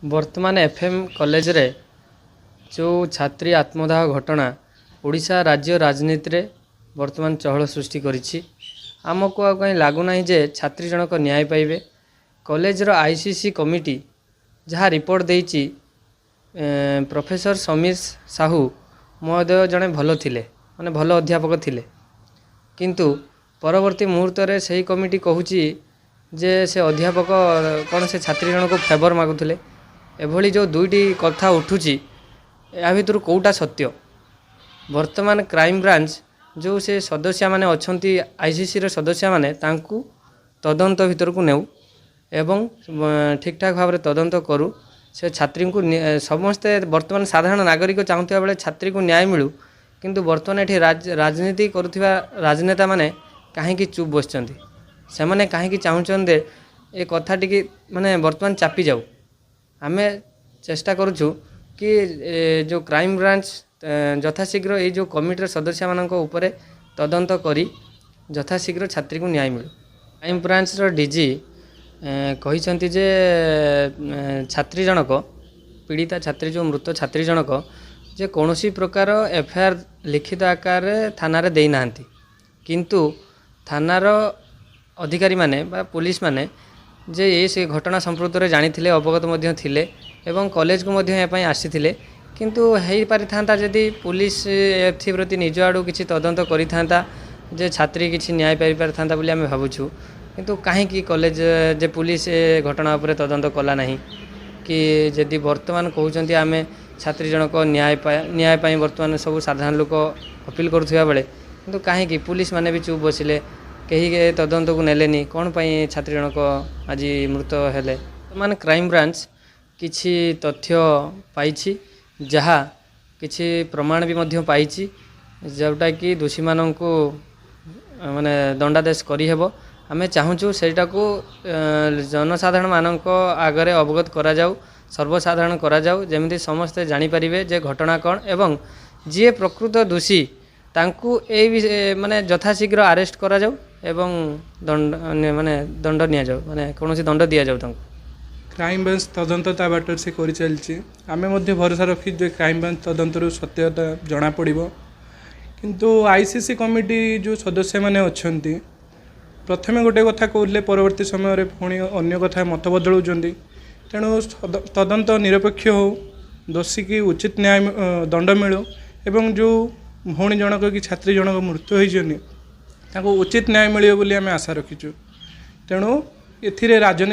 वर्तमान FM college रे जो छात्री आत्मदाह घटना ओडिशा राज्य राजनीति रे वर्तमान चहल सृष्टि करिछि। आमको कहीं लगुना जे छात्री जनक न्याय पाइबे। कॉलेज रो आईसीसी कमिटी जहाँ रिपोर्ट देइछि प्रोफेसर समीर साहू महोदय जड़े भल थिले माने भल अध्यापक थिले, किंतु परवर्ती मुहूर्त रे सही कमिटी कहूछि जे से अध्यापक कौन से छात्री जनक फेवर मागुले। एभली जो दुईटी कथा उठुची या भितर कौटा सत्य? वर्तमान क्राइम ब्रांच जो से सदस्य माने अच्छी आईसीसी रे सदस्य माने तांकु तदंत भितर को नेउ एवं ठीक ठाक भाव तदंत करू। से छात्री को समस्ते वर्तमान साधारण नागरिक चाहूता बेले छात्री को न्याय मिलू, किंतु वर्तमान ये राजनीति करुवा राजनेता माने कहीं चुप बसचंती। से माने कहीं चाहूँचे ए कथा टी माने वर्तमान चापी जाऊ। आमे चेष्टा करुचु कि जो क्राइम ब्रांच यथाशीघ्र ये जो कमिटर सदस्य मानक उपरे तदंत करी यथाशीघ्र छात्री को न्याय मिलू। क्राइम ब्रांच रो डीजी कहिसंती जे छात्री जनक पीड़िता छात्री जो मृत छात्री जनक जे कौनसी प्रकार एफआईआर लिखित आकार थाना रे देई नांती, किंतु थानार अधिकारी माने बा पुलिस माने जे ये से घटना संप्रृक्त रे जानिथिले अवगत मध्य थिले एवं कॉलेज को मध्य ए पई आसीथिले, किंतु हेई पारि थांता जदि पुलिस एथि प्रति निज आडू किछि तदंत करि थांता जे छात्री किछि न्याय पाइ पारि थांता बोली आमे भाबुछु। किंतु काहेकि कॉलेज जे पुलिस घटना उपरे तदंत कला नहीं कि जदि वर्तमान कहउचंती आमे छात्री जनक न्याय पाई वर्तमान सब साधारण लोक अपील करुवा बेले किंतु काहेकि पुलिस माने भी चुप बसिले, कहीं तदंत को नेलेनी कौन पाई छात्री जनक आज मृत हेले। माने क्राइम ब्रांच किछि तथ्य पाइछि जहा किछि प्रमाण भी मध्य पाइछि जोटा कि दोषी माननकु माने दंडादेश करी हेबो। आमे चाहूँ सेटा को जनसाधारण मानक आगरे अवगत करा जाऊ, सर्वसाधारण करा जाऊ, जेमिति समस्ते जानि परिबे जे घटना कौन एवं जे प्रकृत दोषी तांकु ए माने यथाशीघ्र अरेस्ट करा जाऊ एवं दंड माने दंड निया जाऊ, माने कौनसी दंड दिया जाऊ तांकु। क्राइम ब्रांच तदंत ता बाटर से करि चलछि। आमे मध्ये भरोसा रखी जे क्राइम ब्रांच तदंतर सत्यता जना पड़िबो, किंतु आईसीसी कमिटी जो सदस्य माने अछंती प्रथमे गोटे कथा कहले परवर्ती समय रे पुणी अन्य कथा मत बदलुचंती। तेणु तदंत निरपेक्ष हो, दोषी की उचित न्याय दंड मिलो एवं जो भौणी जनक कि छात्री जनक मृत्यु होइछनी ताको उचित न्याय मिलियो बोली आमे आशा रखिछु। तेणु एथिरे राजनीति